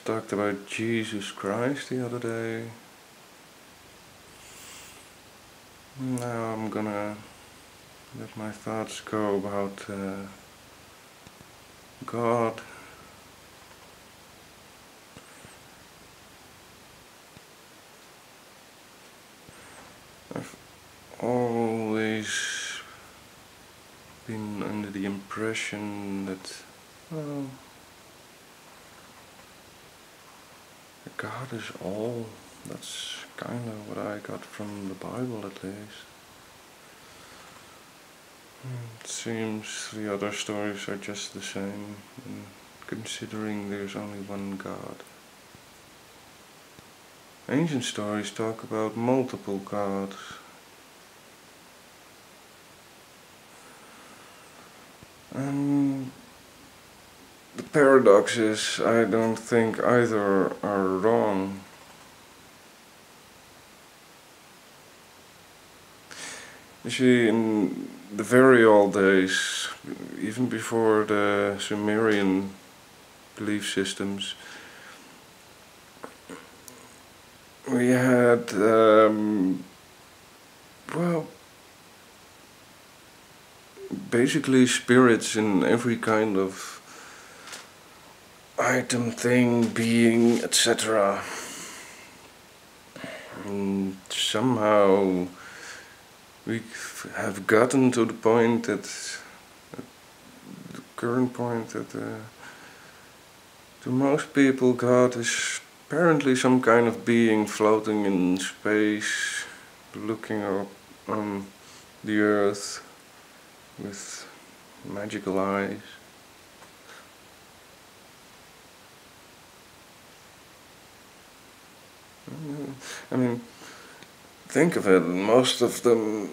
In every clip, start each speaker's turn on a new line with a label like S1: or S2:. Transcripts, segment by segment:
S1: I've talked about Jesus Christ the other day. Now I'm gonna let my thoughts go about God. I've always been under the impression that, well, God is all. That's kind of what I got from the Bible, at least. It seems the other stories are just the same, considering there's only one God. Ancient stories talk about multiple gods. And the paradox is, I don't think either are wrong. You see, in the very old days, even before the Sumerian belief systems, we had, well, basically spirits in every kind of item, thing, being, etc. And somehow we have gotten to the point that, the current point that to most people God is apparently some kind of being floating in space, looking up on the earth with magical eyes. I mean, think of it, most of the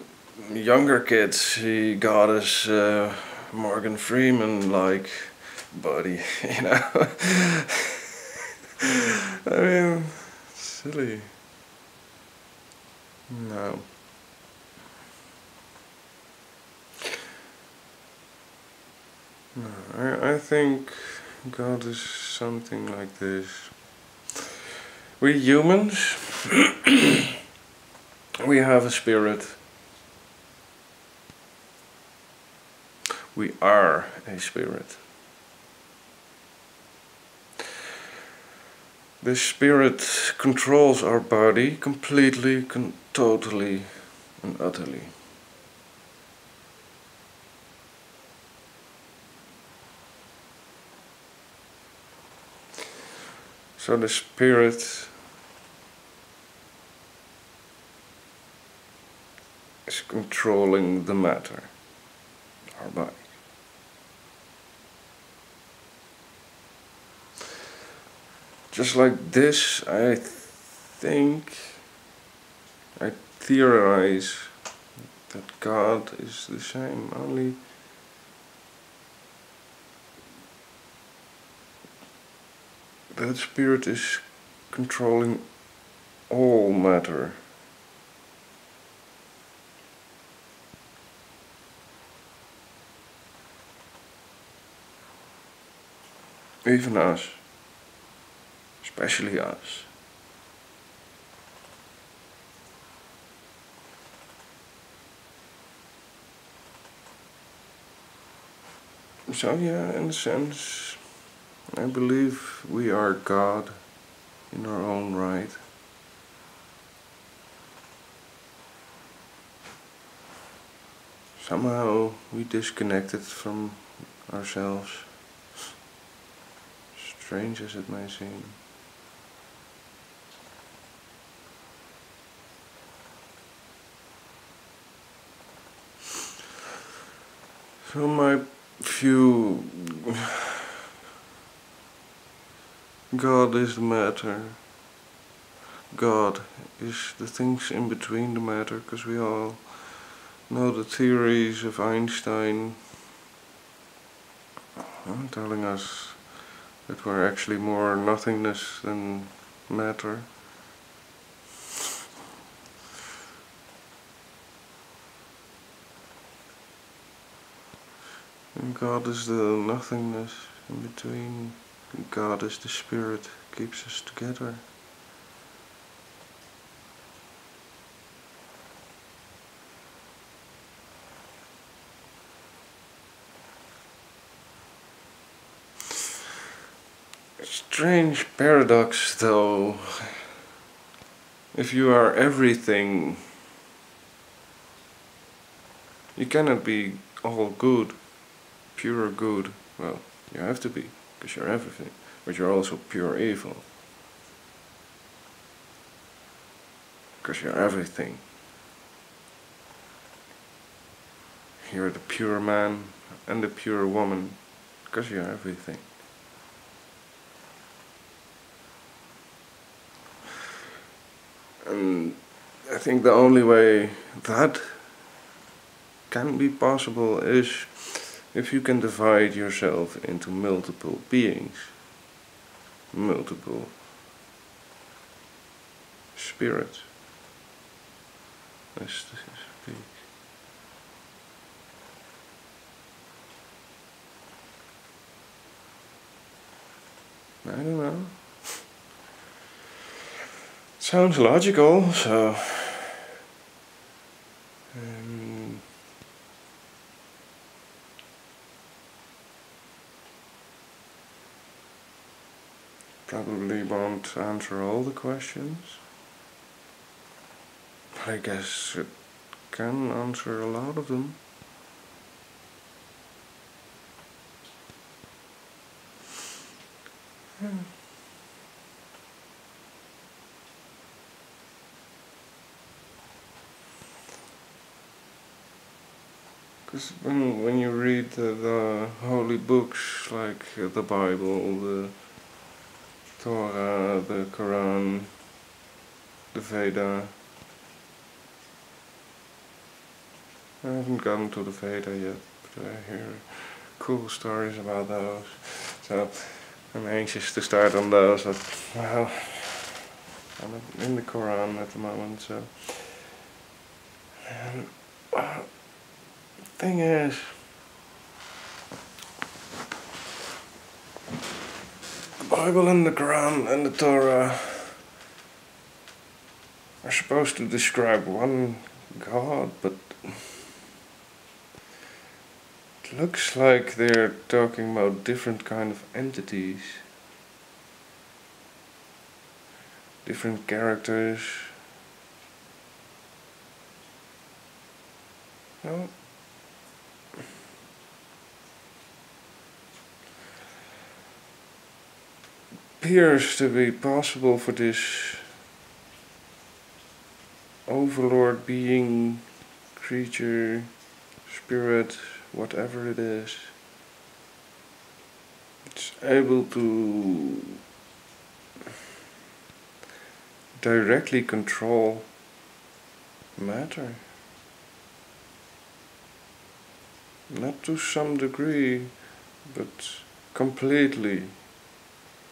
S1: younger kids see God as Morgan Freeman like buddy, you know. I mean, silly. No. No, I think God is something like this. We humans, we have a spirit. We are a spirit. This spirit controls our body completely, totally and utterly. So the spirit is controlling the matter, our body. Just like this, I theorize that God is the same, only that spirit is controlling all matter. Even us. Especially us. So yeah, in a sense, I believe we are God in our own right. Somehow we disconnected from ourselves, strange as it may seem. So my view, God is the matter. God is the things in between the matter, because we all know the theories of Einstein telling us that we're actually more nothingness than matter. And God is the nothingness in between. God is the spirit keeps us together. Strange paradox, though. If you are everything, you cannot be all good, pure good. Well, you have to be, because you're everything, but you're also pure evil. Because you're everything. You're the pure man and the pure woman, because you're everything. And I think the only way that can be possible is if you can divide yourself into multiple beings, multiple spirits, as to speak. I don't know. Sounds logical, so probably won't answer all the questions, but I guess it can answer a lot of them. Because when you read the holy books like the Bible, the Torah, the Quran, the Veda, I haven't gotten to the Veda yet, but I hear cool stories about those, so I'm anxious to start on those. But, well, I'm in the Quran at the moment, so. And, thing is, the Bible and the Quran and the Torah are supposed to describe one God, but it looks like they're talking about different kind of entities, different characters. No. Appears to be possible for this overlord being, creature, spirit, whatever it is, it's able to directly control matter. Not to some degree, but completely,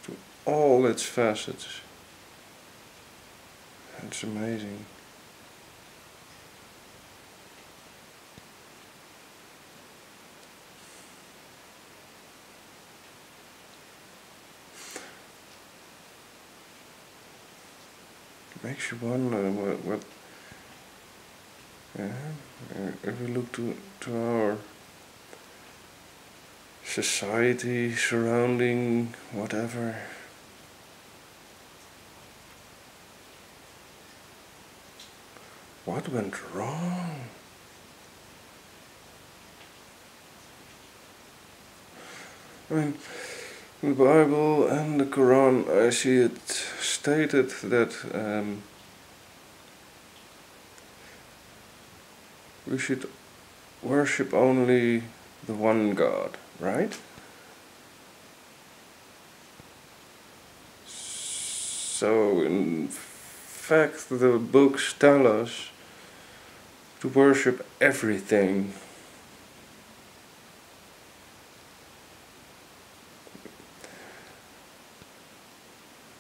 S1: to all its facets. It's amazing. Makes you wonder what if we look to our society surrounding whatever, what went wrong? I mean, in the Bible and the Quran, I see it stated that we should worship only the one God, right? So, in fact, the books tell us to worship everything.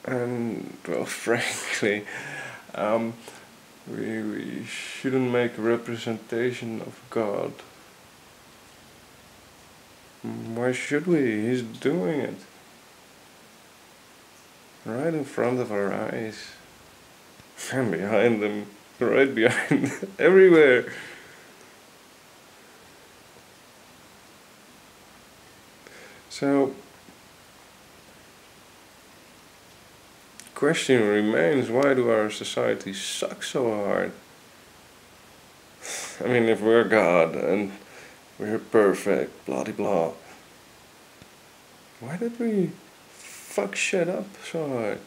S1: And, well, frankly, we shouldn't make a representation of God. Why should we? He's doing it. right in front of our eyes, and behind them, right behind, everywhere. So, question remains, why do our societies suck so hard? I mean, if we're God and we're perfect, blah de blah, why did we fuck shit up so hard?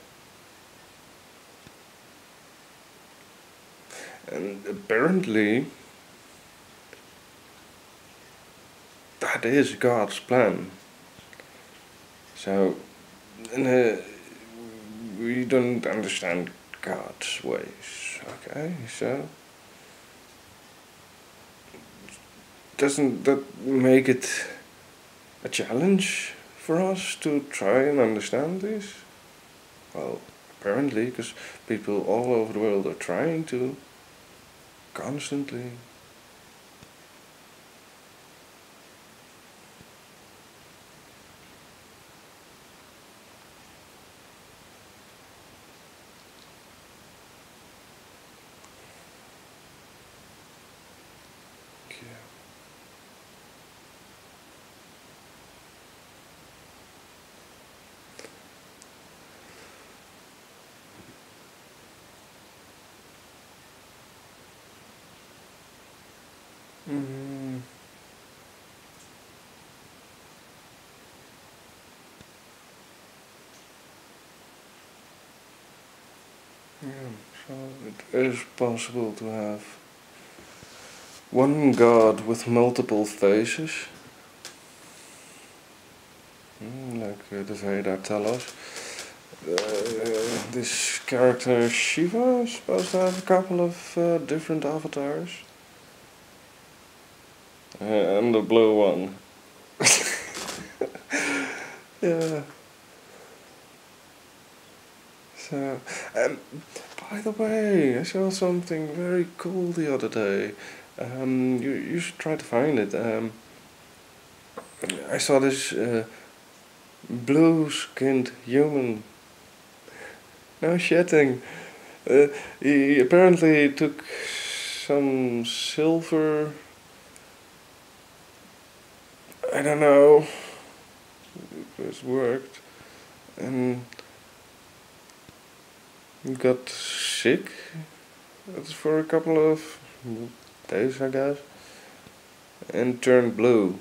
S1: And apparently, that is God's plan. So, we don't understand God's ways, okay? So, doesn't that make it a challenge for us to try and understand this? Well, apparently, because people all over the world are trying to, constantly. Yeah. Mm, yeah, so it is possible to have one God with multiple faces, like the Veda tell us. This character Shiva is supposed to have a couple of different avatars. And the blue one. Yeah. So, by the way, I saw something very cool the other day. You should try to find it. I saw this blue-skinned human. No shitting. He apparently took some silver. I don't know. It worked, and he got sick. That's for a couple of days, I guess, and turned blue.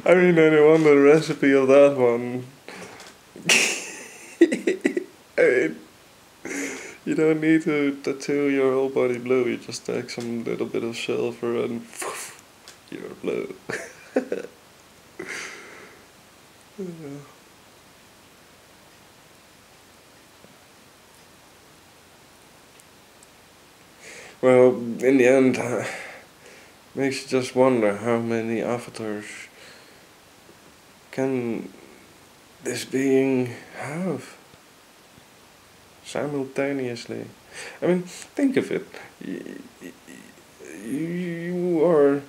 S1: I mean, anyone the recipe of that one. I mean, you don't need to tattoo your whole body blue. You just take some little bit of silver and you're blue. Well, in the end, makes you just wonder how many avatars can this being have simultaneously. I mean, think of it. You are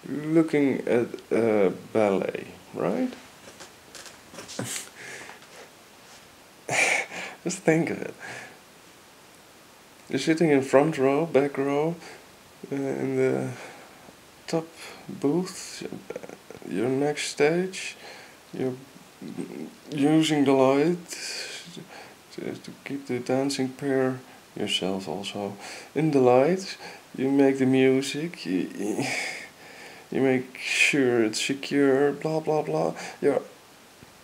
S1: looking at a ballet, right? Just think of it. You're sitting in front row, back row, in the top booth, your next stage. You're using the light to keep the dancing pair, yourself also, in the light. You make the music, you make sure it's secure, blah blah blah. You're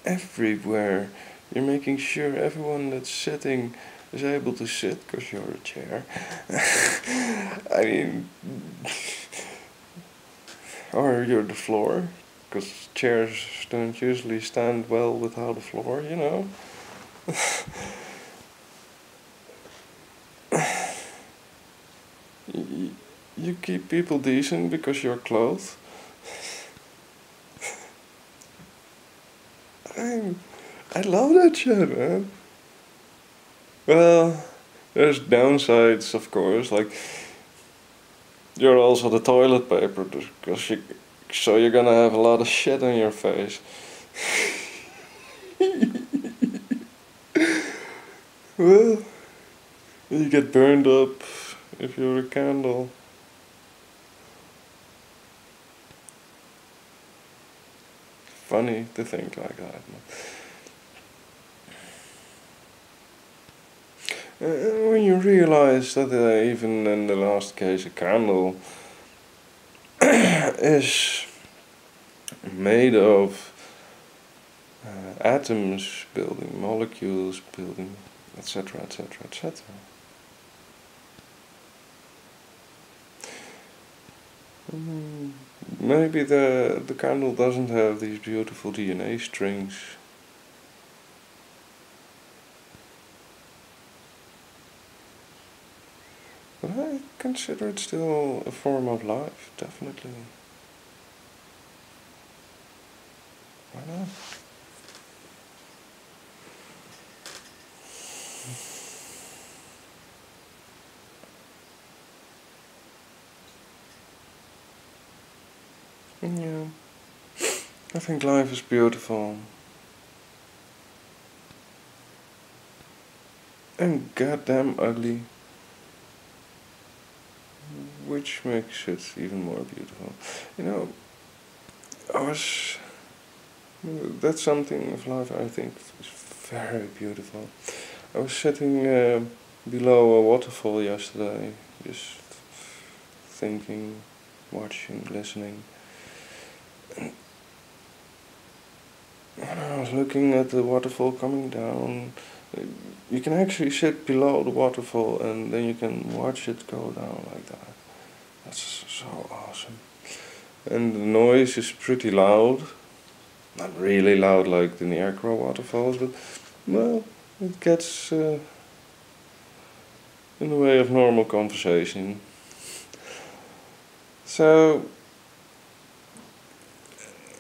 S1: everywhere. You're making sure everyone that's sitting is able to sit because you're a chair. I mean, or you're the floor, because chairs don't usually stand well without a floor, you know. You keep people decent because you're clothed. I love that shit, man. Well, there's downsides, of course, like you're also the toilet paper because So you're gonna have a lot of shit on your face. Well, you get burned up if you're a candle. Funny to think like that. When you realize that even in the last case a candle is made of atoms building, molecules building, etc., etc., etc. Maybe the candle doesn't have these beautiful DNA strings. But I consider it still a form of life, definitely. Why not? Yeah, I think life is beautiful. And goddamn ugly. Which makes it even more beautiful. You know, that's something of life I think is very beautiful. I was sitting below a waterfall yesterday, just thinking, watching, listening. And when I was looking at the waterfall coming down, you can actually sit below the waterfall and then you can watch it go down like that. That's so awesome. And the noise is pretty loud. Not really loud like the Niagara waterfalls, but, well, it gets in the way of normal conversation. So,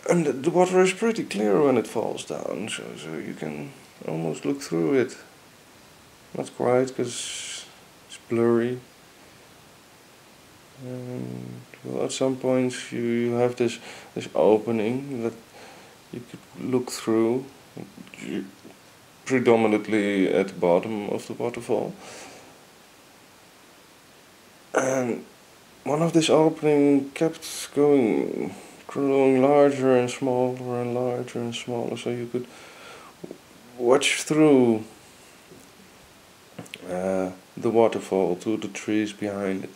S1: and the water is pretty clear when it falls down, so you can almost look through it. Not quite, because it's blurry. And, well, at some points you have this opening that you could look through, predominantly at the bottom of the waterfall. And one of this opening kept growing larger and smaller and larger and smaller, so you could watch through the waterfall to the trees behind it.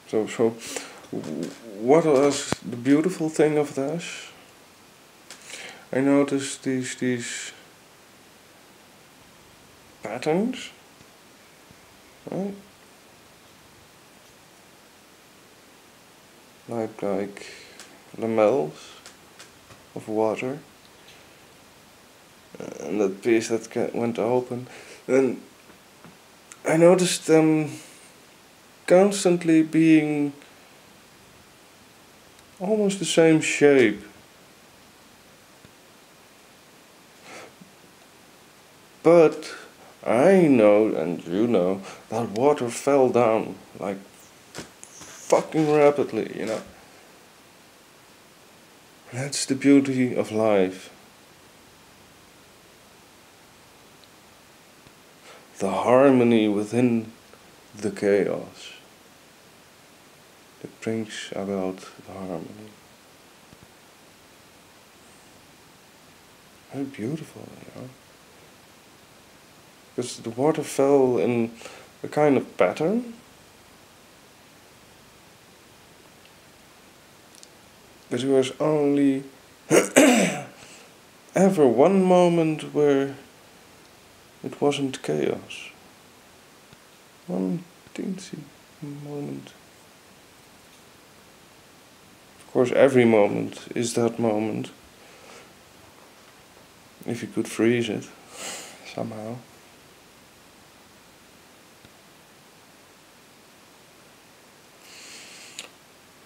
S1: So what was the beautiful thing of this? I noticed these patterns, right? Like lamelles of water, and that piece that went open, and I noticed them constantly being almost the same shape. But I know, and you know, that water fell down like fucking rapidly, you know. That's the beauty of life. The harmony within the chaos that brings about the harmony. Very beautiful, you know. Because the water fell in a kind of pattern. But there was only ever one moment where it wasn't chaos. One teensy moment. Of course, every moment is that moment. If you could freeze it, somehow.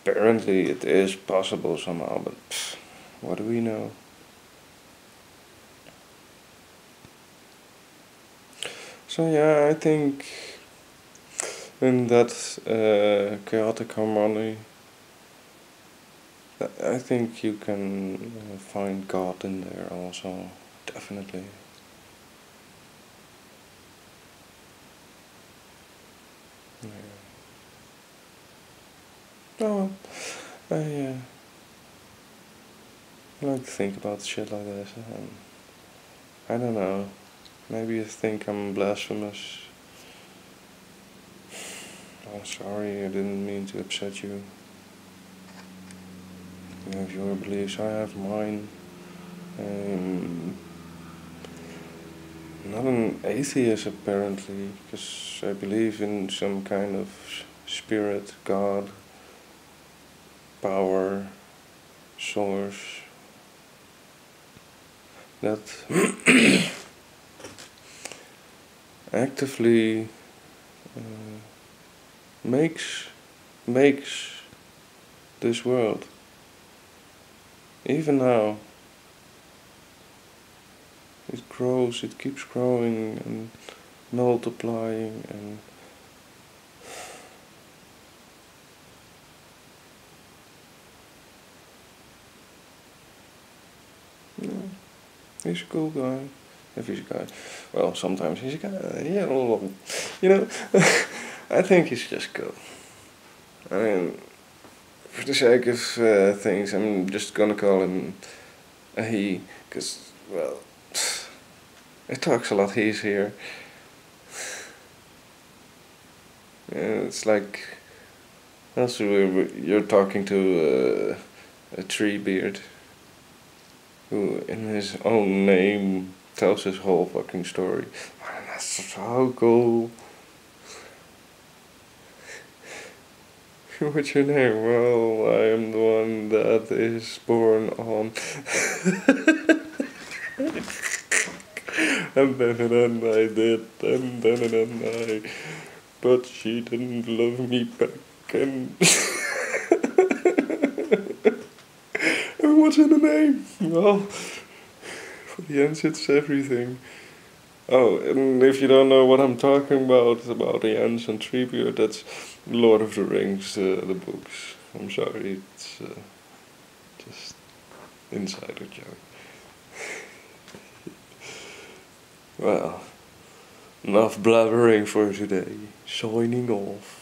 S1: Apparently it is possible somehow, but what do we know? So yeah, I think in that chaotic harmony I think you can find God in there also, definitely. Yeah. Oh, I like to think about shit like this. I don't know. Maybe you think I'm blasphemous. Oh, sorry, I didn't mean to upset you. You have your beliefs, I have mine. I'm not an atheist apparently, because I believe in some kind of spirit, God, power, source that actively uh, makes this world. Even now, it grows, it keeps growing and multiplying, and yeah, he's a cool guy. If he's a guy, well, sometimes he's a guy. Yeah, you know, I think he's just cool. I mean, for the sake of things, I'm just gonna call him a he, because, well, it talks a lot he's here. It's like, also you're talking to a tree beard who, in his own name, tells his whole fucking story. Man, that's so cool. What's your name? Well, I am the one that is born on. and then I did, and then I. But she didn't love me back, and. And what's in the name? Well, for the ends, it's everything. Oh, and if you don't know what I'm talking about the ends and Treebeard, that's Lord of the Rings, the books. I'm sorry, it's just insider joke. Well, enough blabbering for today. Signing off.